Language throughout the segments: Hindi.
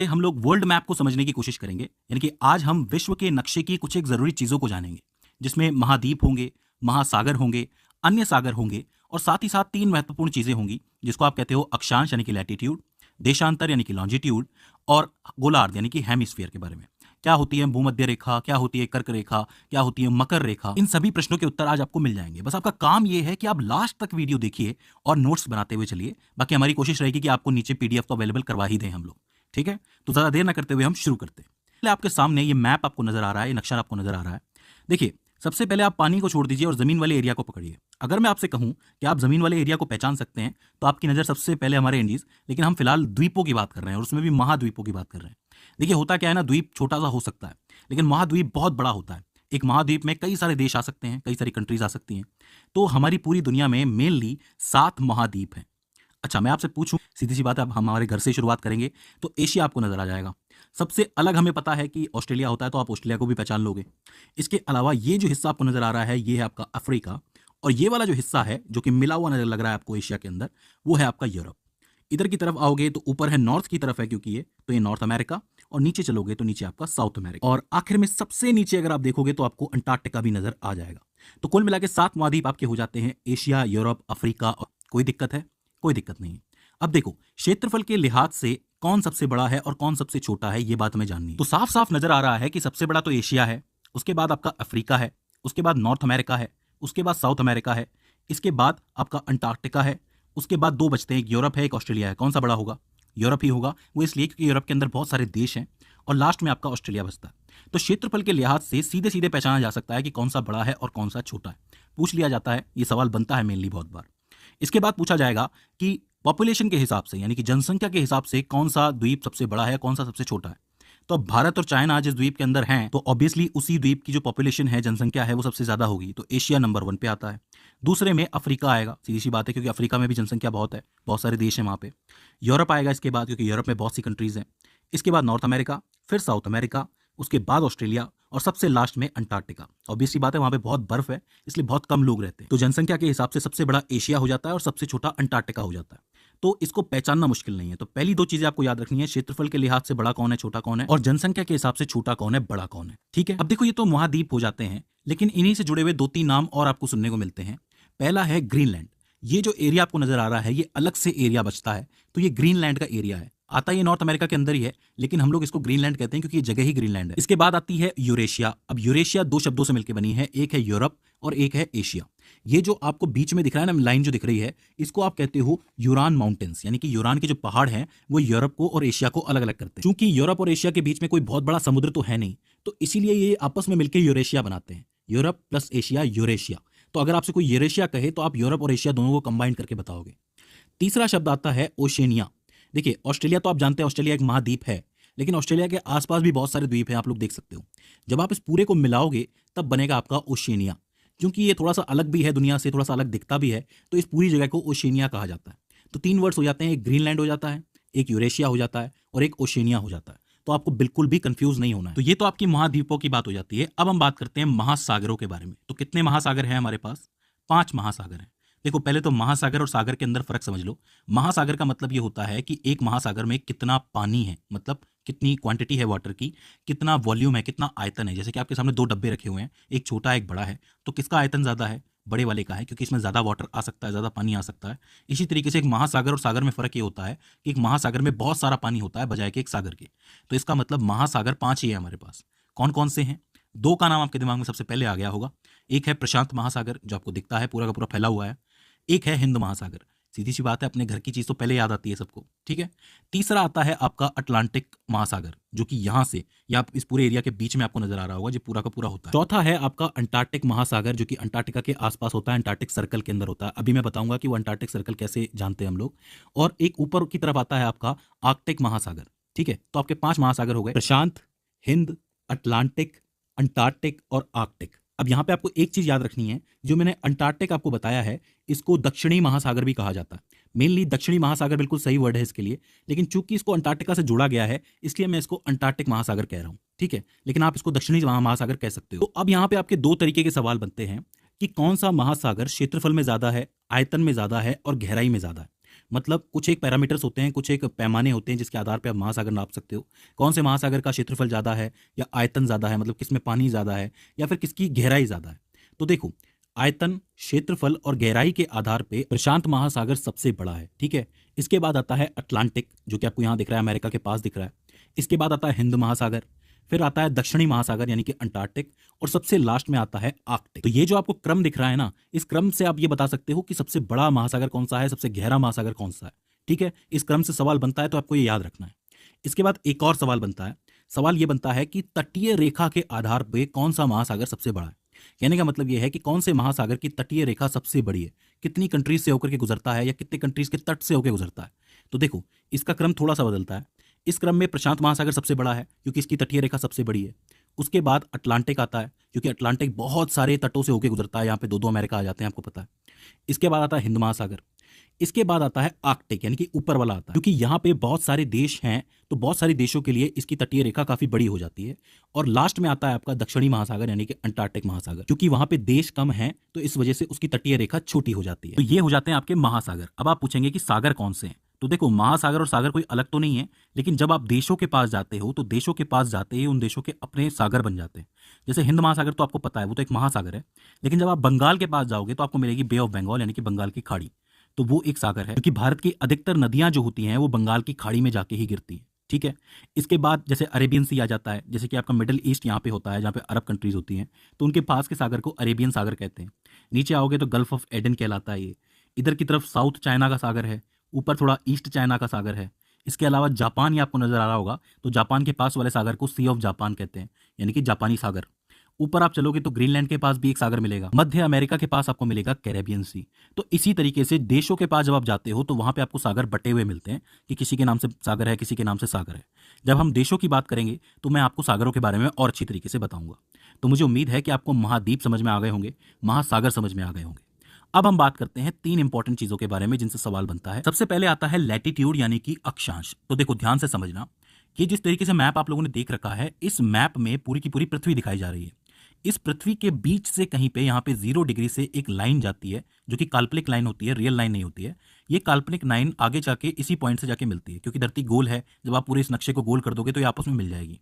हम लोग वर्ल्ड मैप को समझने की कोशिश करेंगे, यानी कि आज हम विश्व के नक्शे की कुछ एक ज़रूरी चीज़ों को जानेंगे, जिसमें महाद्वीप होंगे, महासागर होंगे, अन्य सागर होंगे और साथ ही साथ 3 महत्वपूर्ण चीज़ें होंगी, जिसको आप कहते हो अक्षांश यानी कि लैटिट्यूड, देशांतर यानी कि लॉन्जिट्यूड और गोलार्ध यानी कि हेमिस्फीयर के बारे में। क्या होती है भूमध्य रेखा, क्या होती है कर्क रेखा, क्या होती है मकर रेखा, इन सभी प्रश्नों के उत्तर आज आपको मिल जाएंगे। बस आपका काम ये है कि आप लास्ट तक वीडियो देखिए और नोट्स बनाते हुए चलिए। बाकी हमारी कोशिश रहेगी कि आपको नीचे पीडीएफ तो अवेलेबल करवा ही दें हम लोग, ठीक है। तो ज़्यादा देर ना करते हुए हम शुरू करते हैं। पहले आपके सामने ये मैप आपको नजर आ रहा है, ये नक्शा आपको नजर आ रहा है। देखिए, सबसे पहले आप पानी को छोड़ दीजिए और जमीन वाले एरिया को पकड़िए। अगर मैं आपसे कहूं कि आप जमीन वाले एरिया को पहचान सकते हैं तो आपकी नज़र सबसे पहले हमारे इंडीज, लेकिन हम फिलहाल द्वीपों की बात कर रहे हैं और उसमें भी महाद्वीपों की बात कर रहे हैं। देखिए, होता क्या है ना, द्वीप छोटा सा हो सकता है लेकिन महाद्वीप बहुत बड़ा होता है। एक महाद्वीप में कई सारे देश आ सकते हैं, कई सारी कंट्रीज आ सकती हैं। तो हमारी पूरी दुनिया में मेनली 7 महाद्वीप हैं। अच्छा, मैं आपसे पूछूं, सीधी सी बात है, अब हम हमारे घर से शुरुआत करेंगे तो एशिया आपको नजर आ जाएगा। सबसे अलग हमें पता है कि ऑस्ट्रेलिया होता है, तो आप ऑस्ट्रेलिया को भी पहचान लोगे। इसके अलावा ये जो हिस्सा आपको नजर आ रहा है ये है आपका अफ्रीका, और ये वाला जो हिस्सा है जो कि मिला हुआ नजर लग रहा है आपको एशिया के अंदर, वो है आपका यूरोप। इधर की तरफ आओगे तो ऊपर है नॉर्थ की तरफ है, क्योंकि ये तो ये नॉर्थ अमेरिका, और नीचे चलोगे तो नीचे आपका साउथ अमेरिका, और आखिर में सबसे नीचे अगर आप देखोगे तो आपको अंटार्कटिका भी नजर आ जाएगा। तो कुल मिला के 7 महाद्वीप आपके हो जाते हैं, एशिया, यूरोप, अफ्रीका। और कोई दिक्कत है? कोई दिक्कत नहीं है। अब देखो, क्षेत्रफल के लिहाज से कौन सबसे बड़ा है और कौन सबसे छोटा है, ये बात हमें जाननी है। तो साफ साफ नजर आ रहा है कि सबसे बड़ा तो एशिया है, उसके बाद आपका अफ्रीका है, उसके बाद नॉर्थ अमेरिका है, उसके बाद साउथ अमेरिका है, इसके बाद आपका अंटार्कटिका है, उसके बाद 2 बचते हैं, एक यूरोप है, एक ऑस्ट्रेलिया है। कौन सा बड़ा होगा? यूरोप ही होगा। वो इसलिए क्योंकि यूरोप के अंदर बहुत सारे देश हैं, और लास्ट में आपका ऑस्ट्रेलिया बचता है। तो क्षेत्रफल के लिहाज से सीधे सीधे पहचाना जा सकता है कि कौन सा बड़ा है और कौन सा छोटा है। पूछ लिया जाता है, ये सवाल बनता है मेनली बहुत बार। इसके बाद पूछा जाएगा कि पॉपुलेशन के हिसाब से, यानी कि जनसंख्या के हिसाब से कौन सा द्वीप सबसे बड़ा है, कौन सा सबसे छोटा है। तो अब भारत और चाइना जिस द्वीप के अंदर हैं, तो ऑब्वियसली उसी द्वीप की जो पॉपुलेशन है, जनसंख्या है, वो सबसे ज्यादा होगी। तो एशिया नंबर 1 पे आता है। दूसरे में अफ्रीका आएगा, सीधी सी बात है, क्योंकि अफ्रीका में भी जनसंख्या बहुत है, बहुत सारे देश हैं वहाँ पे। यूरोप आएगा इसके बाद, क्योंकि यूरोप में बहुत सी कंट्रीज हैं। इसके बाद नॉर्थ अमेरिका, फिर साउथ अमेरिका, उसके बाद ऑस्ट्रेलिया, और सबसे लास्ट में अंटार्कटिका। ऑब्वियसली बात है, वहाँ पे बहुत बर्फ है, इसलिए बहुत कम लोग रहते हैं। तो जनसंख्या के हिसाब से सबसे बड़ा एशिया हो जाता है और सबसे छोटा अंटार्कटिका हो जाता है। तो इसको पहचानना मुश्किल नहीं है। तो पहली 2 चीजें आपको याद रखनी है, क्षेत्रफल के लिहाज से बड़ा कौन है, छोटा कौन है, और जनसंख्या के हिसाब से छोटा कौन है, बड़ा कौन है। ठीक है। अब देखो, ये तो महाद्वीप हो जाते हैं, लेकिन इन्हीं से जुड़े हुए 2-3 नाम और आपको सुनने को मिलते हैं। पहला है ग्रीनलैंड। ये जो एरिया आपको नजर आ रहा है, ये अलग से एरिया बचता है, तो ये ग्रीनलैंड का एरिया है। आता ये नॉर्थ अमेरिका के अंदर ही है, लेकिन हम लोग इसको ग्रीनलैंड कहते हैं क्योंकि ये जगह ही ग्रीनलैंड है। इसके बाद आती है यूरेशिया। अब यूरेशिया 2 शब्दों से मिलकर बनी है, एक है यूरोप और एक है एशिया। ये जो आपको बीच में दिख रहा है ना, लाइन जो दिख रही है, इसको आप कहते हो यूरान माउंटेन्स, यानी कि यूरान के जो पहाड़ हैं वो यूरोप को और एशिया को अलग अलग करते हैं। क्योंकि यूरोप और एशिया के बीच में कोई बहुत बड़ा समुद्र तो है नहीं, तो इसीलिए ये आपस में मिलकर यूरेशिया बनाते हैं। Europe plus Asia, Eurasia. तो अगर आपसे कोई यूरेशिया कहे तो आप यूरोप और एशिया दोनों को कंबाइन करके बताओगे। तीसरा शब्द आता है ओशेनिया। देखिए, ऑस्ट्रेलिया तो आप जानते हैं, ऑस्ट्रेलिया एक महाद्वीप है, लेकिन ऑस्ट्रेलिया के आसपास भी बहुत सारे द्वीप हैं, आप लोग देख सकते हो। जब आप इस पूरे को मिलाओगे तब बनेगा आपका ओशेनिया। क्योंकि ये थोड़ा सा अलग भी है दुनिया से, थोड़ा सा अलग दिखता भी है, तो इस पूरी जगह को ओशेनिया कहा जाता है। तो 3 वर्ड्स हो जाते हैं, एक ग्रीनलैंड हो जाता है, एक यूरेशिया हो जाता है, और एक ओशेनिया हो जाता है। तो आपको बिल्कुल भी कंफ्यूज नहीं होना है। तो ये तो आपकी महाद्वीपों की बात हो जाती है। अब हम बात करते हैं महासागरों के बारे में। तो कितने महासागर हैं हमारे पास? 5 महासागर हैं। देखो, पहले तो महासागर और सागर के अंदर फर्क समझ लो। महासागर का मतलब ये होता है कि एक महासागर में कितना पानी है, मतलब कितनी क्वांटिटी है वाटर की, कितना वॉल्यूम है, कितना आयतन है। जैसे कि आपके सामने 2 डब्बे रखे हुए हैं, एक छोटा एक बड़ा है, तो किसका आयतन ज़्यादा है? बड़े वाले का है, क्योंकि इसमें ज़्यादा वाटर आ सकता है, ज़्यादा पानी आ सकता है। इसी तरीके से एक महासागर और सागर में फ़र्क ये होता है कि एक महासागर में बहुत सारा पानी होता है बजाय कि एक सागर के। तो इसका मतलब महासागर 5 ही है हमारे पास। कौन कौन से हैं? 2 का नाम आपके दिमाग में सबसे पहले आ गया होगा। एक है प्रशांत महासागर, जो आपको दिखता है पूरा का पूरा फैला हुआ है। एक है हिंद महासागर। सीधी सी बात है, अपने घर की चीज तो पहले याद आती है सबको, ठीक है। तीसरा आता है आपका अटलांटिक महासागर, जो कि यहां से या इस पूरे एरिया के बीच में आपको नजर आ रहा होगा, जो पूरा का पूरा होता है। चौथा है आपका अंटार्कटिक महासागर, जो कि अंटार्कटिका के आसपास होता है, अंटार्कटिक सर्कल के अंदर होता है। अभी मैं बताऊंगा कि वो अंटार्कटिक सर्कल कैसे जानते हैं हम लोग। और एक ऊपर की तरफ आता है आपका आर्कटिक महासागर, ठीक है। तो आपके 5 महासागर हो गए, प्रशांत, हिंद, अटलांटिक, अंटार्कटिक और आर्कटिक। अब यहाँ पे आपको एक चीज याद रखनी है, जो मैंने अंटार्कटिक आपको बताया है, इसको दक्षिणी महासागर भी कहा जाता है। मेनली दक्षिणी महासागर बिल्कुल सही वर्ड है इसके लिए, लेकिन चूंकि इसको अंटार्कटिका से जोड़ा गया है, इसलिए मैं इसको अंटार्कटिक महासागर कह रहा हूँ, ठीक है। लेकिन आप इसको दक्षिणी महासागर कह सकते हो। तो अब यहाँ पे आपके 2 तरीके के सवाल बनते हैं कि कौन सा महासागर क्षेत्रफल में ज्यादा है, आयतन में ज्यादा है और गहराई में ज्यादा है। मतलब कुछ एक पैरामीटर्स होते हैं, कुछ एक पैमाने होते हैं जिसके आधार पे आप महासागर नाप सकते हो। कौन से महासागर का क्षेत्रफल ज़्यादा है या आयतन ज़्यादा है, मतलब किसमें पानी ज़्यादा है या फिर किसकी गहराई ज़्यादा है। तो देखो, आयतन, क्षेत्रफल और गहराई के आधार पे प्रशांत महासागर सबसे बड़ा है, ठीक है। इसके बाद आता है अटलांटिक, जो कि आपको यहाँ दिख रहा है, अमेरिका के पास दिख रहा है। इसके बाद आता है हिंद महासागर, फिर आता है दक्षिणी महासागर यानी कि अंटार्कटिक, और सबसे लास्ट में आता है आर्कटिक। तो ये जो आपको क्रम दिख रहा है ना, इस क्रम से आप ये बता सकते हो कि सबसे बड़ा महासागर कौन सा है, सबसे गहरा महासागर कौन सा है, ठीक है। इस क्रम से सवाल बनता है तो आपको ये याद रखना है। इसके बाद एक और सवाल बनता है, सवाल ये बनता है कि तटीय रेखा के आधार पर कौन सा महासागर सबसे बड़ा है। कहने का मतलब ये है कि कौन से महासागर की तटीय रेखा सबसे बड़ी है, कितनी कंट्रीज से होकर के गुजरता है या कितने कंट्रीज के तट से होकर गुजरता है। तो देखो, इसका क्रम थोड़ा सा बदलता है। इस क्रम में प्रशांत महासागर सबसे बड़ा है क्योंकि इसकी तटीय रेखा सबसे बड़ी है। उसके बाद अटलांटिक आता है क्योंकि अटलांटिक बहुत सारे तटों से होकर गुजरता है, यहाँ पे दो दो अमेरिका आ जाते हैं, आपको पता है। इसके बाद आता है हिंद महासागर। इसके बाद आता है आर्कटिक यानी कि ऊपर वाला आता है, क्योंकि यहाँ पे बहुत सारे देश हैं, तो बहुत सारे देशों के लिए इसकी तटीय रेखा काफी बड़ी हो जाती है। और लास्ट में आता है आपका दक्षिणी महासागर यानी कि अंटार्कटिक महासागर, क्योंकि वहां पे देश कम है तो इस वजह से उसकी तटीय रेखा छोटी हो जाती है। तो ये हो जाते हैं आपके महासागर। अब आप पूछेंगे कि सागर कौन से हैं। तो देखो, महासागर और सागर कोई अलग तो नहीं है, लेकिन जब आप देशों के पास जाते हो तो देशों के पास जाते ही उन देशों के अपने सागर बन जाते हैं। जैसे हिंद महासागर तो आपको पता है, वो तो एक महासागर है, लेकिन जब आप बंगाल के पास जाओगे तो आपको मिलेगी बे ऑफ बंगाल यानी कि बंगाल की खाड़ी, तो वो एक सागर है, क्योंकि भारत की अधिकतर नदियां जो होती हैं वो बंगाल की खाड़ी में जाके ही गिरती हैं, ठीक है। इसके बाद जैसे अरेबियन सी आ जाता है, जैसे कि आपका मिडिल ईस्ट यहाँ पे होता है, जहाँ पे अरब कंट्रीज होती हैं, तो उनके पास के सागर को अरेबियन सागर कहते हैं। नीचे आओगे तो गल्फ ऑफ एडन कहलाता है ये। इधर की तरफ साउथ चाइना का सागर है, ऊपर थोड़ा ईस्ट चाइना का सागर है। इसके अलावा जापान, ये आपको नजर आ रहा होगा, तो जापान के पास वाले सागर को सी ऑफ जापान कहते हैं, यानी कि जापानी सागर। ऊपर आप चलोगे तो ग्रीनलैंड के पास भी एक सागर मिलेगा, मध्य अमेरिका के पास आपको मिलेगा कैरेबियन सी। तो इसी तरीके से देशों के पास जब आप जाते हो तो वहां पे आपको सागर बटे हुए मिलते हैं कि किसी के नाम से सागर है, किसी के नाम से सागर है। जब हम देशों की बात करेंगे तो मैं आपको सागरों के बारे में और अच्छी तरीके से बताऊंगा। तो मुझे उम्मीद है कि आपको महाद्वीप समझ में आ गए होंगे, महासागर समझ में आ गए होंगे। अब हम बात करते हैं तीन इंपॉर्टेंट चीजों के बारे में जिनसे सवाल बनता है। सबसे पहले आता है लैटिट्यूड यानी कि अक्षांश। तो देखो, ध्यान से समझना कि जिस तरीके से मैप आप लोगों ने देख रखा है, इस मैप में पूरी की पूरी पृथ्वी दिखाई जा रही है। इस पृथ्वी के बीच से कहीं पे यहाँ पे 0 डिग्री से एक लाइन जाती है, जो कि काल्पनिक लाइन होती है, रियल लाइन नहीं होती है। ये काल्पनिक लाइन आगे जाके इसी पॉइंट से जाके मिलती है, क्योंकि धरती गोल है। जब आप पूरे इस नक्शे को गोल कर दोगे तो ये आपस में मिल जाएगी।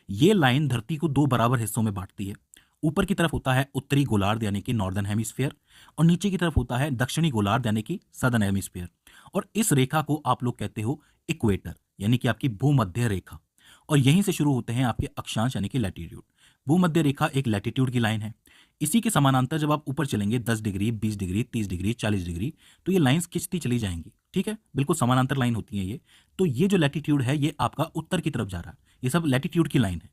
ये लाइन धरती को दो बराबर हिस्सों में बांटती है। ऊपर की तरफ होता है उत्तरी गोलार्ध यानी कि नॉर्दर्न हेमिस्फीयर, और नीचे की तरफ होता है दक्षिणी गोलार्ध यानी कि सदर्न हेमिस्फीयर। और इस रेखा को आप लोग कहते हो इक्वेटर यानी कि आपकी भूमध्य रेखा, और यहीं से शुरू होते हैं आपके अक्षांश यानी कि लैटिट्यूड। भूमध्य रेखा एक लैटिट्यूड की लाइन है। इसी के समानांतर जब आप ऊपर चलेंगे 10 डिग्री, 20 डिग्री, 30 डिग्री, 40 डिग्री, तो ये लाइंस खिंचती चली जाएंगी, ठीक है। बिल्कुल समानांतर लाइन होती है ये। तो ये जो लैटिट्यूड है ये आपका उत्तर की तरफ जा रहा है, ये सब लैटिट्यूड की लाइन है।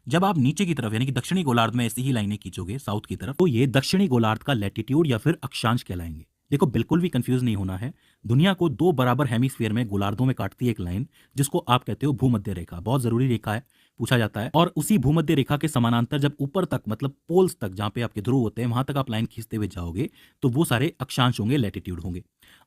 जब आप नीचे की तरफ यानी कि दक्षिणी गोलार्ध में ऐसी ही लाइनें खींचोगे साउथ की तरफ, तो ये दक्षिणी गोलार्ध का लैटिट्यूड या फिर अक्षांश कहलाएंगे। देखो, बिल्कुल भी कंफ्यूज नहीं होना है। दुनिया को दो बराबर हेमिस्फीयर में गोलार्धों में काटती है एक लाइन, जिसको आप कहते हो भूमध्य रेखा। बहुत जरूरी रेखा है, पूछा जाता है। और उसी भूमध्य रेखा के समानांतर जब ऊपर तक, मतलब पोल्स तक, जहां पे आपके ध्रुव होते हैं, वहां तक आप लाइन खींचते हुए जाओगे तो वो सारे अक्षांश होंगे, लैटिट्यूड होंगे।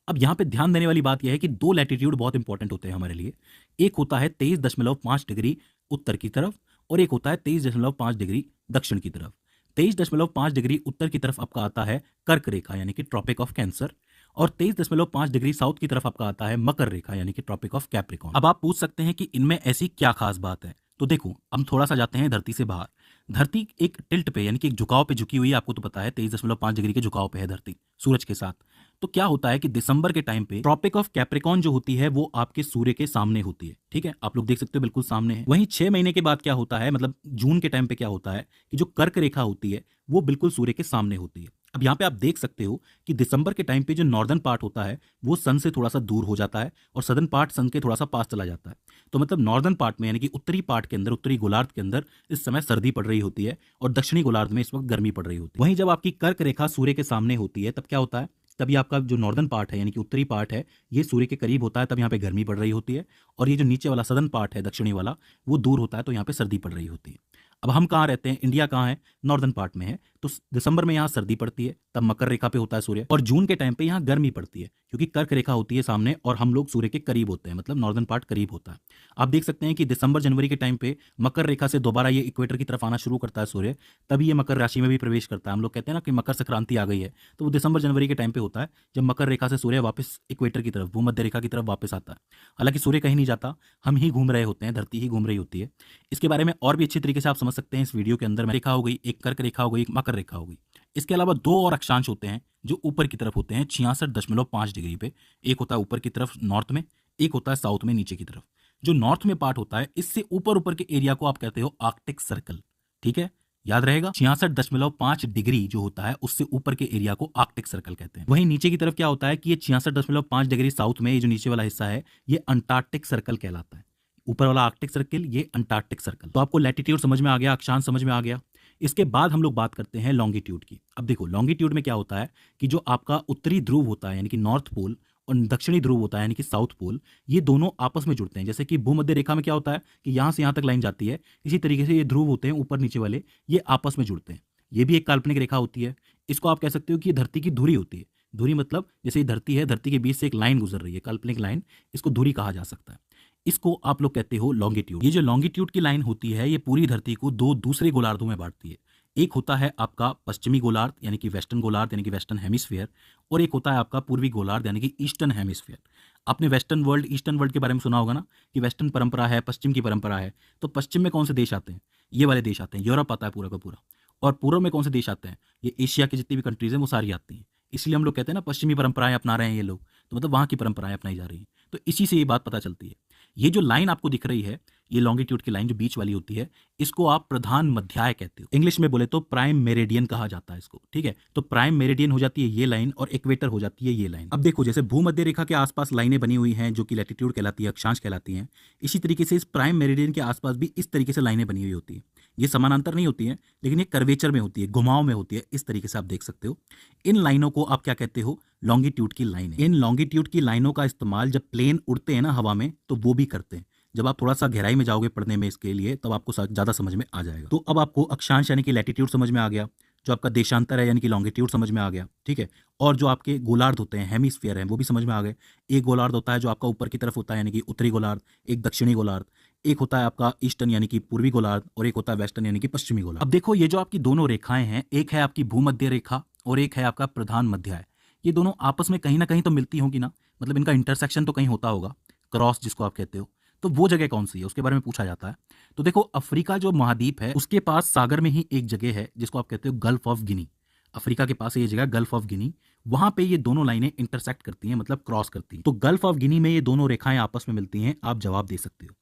अब यहाँ पे ध्यान देने वाली बात यह है कि दो लैटिट्यूड बहुत इंपॉर्टेंट होते हैं हमारे लिए। एक होता है 23.5 डिग्री उत्तर की तरफ, और एक होता है 23.5 डिग्री दक्षिण की तरफ। 23.5 डिग्री उत्तर की तरफ आपका आता है कर्क रेखा यानी कि ट्रॉपिक ऑफ कैंसर, और 23.5 डिग्री साउथ की तरफ आपका आता है मकर रेखा यानी कि ट्रॉपिक ऑफ कैप्रिकॉर्न। अब आप पूछ सकते हैं कि इनमें ऐसी क्या खास बात है। तो देखो, हम थोड़ा सा जाते हैं धरती से बाहर। धरती एक टिल्ट पे यानी कि एक झुकाव पे झुकी हुई है, आपको तो पता है 23.5 डिग्री के झुकाव पे है धरती सूरज के साथ। तो क्या होता है कि दिसंबर के टाइम पे ट्रॉपिक ऑफ कैप्रिकॉर्न जो होती है वो आपके सूर्य के सामने होती है, ठीक है। आप लोग देख सकते हो बिल्कुल सामने है। वहीं 6 महीने के बाद क्या होता है, मतलब जून के टाइम पे क्या होता है कि जो कर्क रेखा होती है वो बिल्कुल सूर्य के सामने होती है। अब यहाँ पे आप देख सकते हो कि दिसंबर के टाइम पे जो नॉर्दर्न पार्ट होता है वो सन से थोड़ा सा दूर हो जाता है, और सदर्न पार्ट सन के थोड़ा सा पास चला जाता है। तो मतलब नॉर्दर्न पार्ट में यानी कि उत्तरी पार्ट के अंदर, उत्तरी गोलार्ध के अंदर इस समय सर्दी पड़ रही होती है, और दक्षिणी गोलार्ध में इस वक्त गर्मी पड़ रही होती है। वहीं जब आपकी कर्क रेखा सूर्य के सामने होती है तब क्या होता है, तभी आपका जो नॉर्दर्न पार्ट है यानी कि उत्तरी पार्ट है ये सूर्य के करीब होता है, तब यहाँ पे गर्मी पड़ रही होती है, और ये जो नीचे वाला सदर्न पार्ट है दक्षिणी वाला वो दूर होता है, तो यहाँ पे सर्दी पड़ रही होती है। अब हम कहाँ रहते हैं, इंडिया कहाँ है, नॉर्दर्न पार्ट में है। तो तो दिसंबर में यहाँ सर्दी पड़ती है, तब मकर रेखा पे होता है सूर्य, और जून के टाइम पे यहाँ गर्मी पड़ती है क्योंकि कर्क रेखा होती है सामने और हम लोग सूर्य के करीब होते हैं, मतलब नॉर्दर्न पार्ट करीब होता है। आप देख सकते हैं कि दिसंबर जनवरी के टाइम पे मकर रेखा से दोबारा ये इक्वेटर की तरफ आना शुरू करता है सूर्य, तभी ये मकर राशि में भी प्रवेश करता है। हम लोग कहते हैं ना कि मकर संक्रांति आ गई है, तो वो दिसंबर जनवरी के टाइम पे होता है जब मकर रेखा से सूर्य वापस इक्वेटर की तरफ, भूमध्य रेखा की तरफ वापस आता है। हालांकि सूर्य कहीं नहीं जाता, हम ही घूम रहे होते हैं, धरती ही घूम रही होती है। इसके बारे में और भी अच्छी तरीके से आप समझ सकते हैं इस वीडियो के अंदर। रेखा हो गई, एक कर्क रेखा हो गई, एक मकर रेखा हो गई। इसके अलावा दो और अक्षांश होते हैं जो ऊपर की तरफ होते हैं 66.5 डिग्री पे। एक होता है ऊपर की तरफ नॉर्थ में, एक होता है साउथ में नीचे की तरफ। जो नॉर्थ में पार्ट होता है, इससे ऊपर ऊपर के एरिया को आप कहते हो आर्कटिक सर्कल। ठीक है, याद रहेगा, 66.5 डिग्री जो होता है उससे ऊपर के एरिया को आर्कटिक सर्कल कहते हैं। वहीं नीचे की तरफ क्या होता है कि ये 66.5 डिग्री साउथ में, ये जो नीचे वाला हिस्सा है ये अंटार्कटिक सर्कल कहलाता है। ऊपर वाला आर्कटिक सर्कल, ये अंटार्कटिक सर्कल। तो आपको लैटिट्यूड समझ में आ गया, अक्षांश समझ में आ गया। इसके बाद हम लोग बात करते हैं लॉन्गिट्यूड की। अब देखो लॉन्गिट्यूड में क्या होता है कि जो आपका उत्तरी ध्रुव होता है यानी कि नॉर्थ पोल और दक्षिणी ध्रुव होता है यानी कि साउथ पोल, ये दोनों आपस में जुड़ते हैं। जैसे कि भूमध्य रेखा में क्या होता है कि यहाँ से यहाँ तक लाइन जाती है, इसी तरीके से ये ध्रुव होते हैं ऊपर नीचे वाले, ये आपस में जुड़ते हैं। ये भी एक काल्पनिक रेखा होती है। इसको आप कह सकते हो कि ये धरती की धुरी होती है। धुरी मतलब जैसे ये धरती है, धरती के बीच से एक लाइन गुजर रही है, काल्पनिक लाइन, इसको धुरी कहा जा सकता है। इसको आप लोग कहते हो लॉन्गिट्यूड। ये जो लॉन्गिट्यूड की लाइन होती है ये पूरी धरती को दो दूसरे गोलार्धों में बांटती है। एक होता है आपका पश्चिमी गोलार्ध यानी कि वेस्टर्न गोलार्ध यानी कि वेस्टर्न हेमिस्फीयर, और एक होता है आपका पूर्वी गोलार्ध यानी कि ईस्टर्न हेमिस्फीयर। आपने वेस्टर्न वर्ल्ड, ईस्टर्न वर्ल्ड के बारे में सुना होगा ना कि वेस्टर्न परंपरा है, पश्चिम की परंपरा है। तो पश्चिम में कौन से देश आते हैं? ये वाले देश आते हैं, यूरोप आता है पूरा का पूरा। और पूर्व में कौन से देश आते हैं? ये एशिया की जितनी भी कंट्रीज हैं वो सारी आती हैं। इसलिए हम लोग कहते हैं ना पश्चिमी परंपराएं अपना रहे हैं ये लोग, तो मतलब वहाँ की परंपराएं अपनाई जा रही हैं। तो इसी से ये बात पता चलती है। ये जो लाइन आपको दिख रही है, ये लॉन्गिट्यूड की लाइन जो बीच वाली होती है, इसको आप प्रधान मध्याय कहते हो। इंग्लिश में बोले तो प्राइम मेरिडियन कहा जाता है इसको। ठीक है, तो प्राइम मेरिडियन हो जाती है ये लाइन और इक्वेटर हो जाती है ये लाइन। अब देखो जैसे भूमध्य रेखा के आसपास लाइनें बनी हुई हैं जो कि लैटिट्यूड कहलाती है, अक्षांश कहलाती हैं, इसी तरीके से इस प्राइम मेरिडियन के आसपास भी इस तरीके से लाइनें बनी हुई होती है। ये समानांतर नहीं होती हैं, लेकिन ये कर्वेचर में होती है, घुमाव में होती है। इस तरीके से आप देख सकते हो। इन लाइनों को आप क्या कहते हो? लॉन्गिट्यूड की लाइन। इन लॉन्गिट्यूड की लाइनों का इस्तेमाल जब प्लेन उड़ते हैं ना हवा में, तो वो भी करते हैं। जब आप थोड़ा सा गहराई में जाओगे पढ़ने में इसके लिए, तब आपको ज़्यादा समझ में आ जाएगा। तो अब आपको अक्षांश यानी कि लैटिट्यूड समझ में आ गया, जो आपका देशांतर है यानी कि लॉन्गिट्यूड समझ में आ गया। ठीक है, और जो आपके गोलार्ध होते हैं, हेमिस्फीयर हैं, वो भी समझ में आ गए। एक गोलार्ध होता है जो आपका ऊपर की तरफ होता है यानी कि उत्तरी गोलार्ध, एक दक्षिणी गोलार्ध, एक होता है आपका ईस्टर्न यानी कि पूर्वी गोलार्ध, और एक होता है वेस्टर्न यानी कि पश्चिमी गोलार्ध। अब देखो ये जो आपकी दोनों रेखाएं हैं, एक है आपकी भूमध्य रेखा और एक है आपका प्रधान मध्याय। ये दोनों आपस में कहीं ना कहीं तो मिलती होंगी ना, मतलब इनका इंटरसेक्शन तो कहीं होता होगा, क्रॉस जिसको आप कहते हो। तो वो जगह कौन सी है उसके बारे में पूछा जाता है। तो देखो अफ्रीका जो महाद्वीप है उसके पास सागर में ही एक जगह है जिसको आप कहते हो गल्फ ऑफ गिनी। अफ्रीका के पास है ये जगह गल्फ ऑफ गिनी, वहां पे ये दोनों लाइनें इंटरसेक्ट करती हैं, मतलब क्रॉस करती हैं। तो गल्फ ऑफ गिनी में ये दोनों रेखाएं आपस में मिलती हैं। आप जवाब दे सकते हो।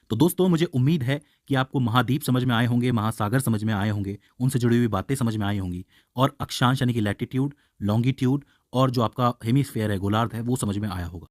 तो दोस्तों मुझे उम्मीद है कि आपको महाद्वीप समझ में आए होंगे, महासागर समझ में आए होंगे, उनसे जुड़ी हुई बातें समझ में आई होंगी, और अक्षांश यानी कि लैटिट्यूड, लॉन्गिट्यूड और जो आपका हेमिस्फीयर है, गोलार्ध है, वो समझ में आया होगा।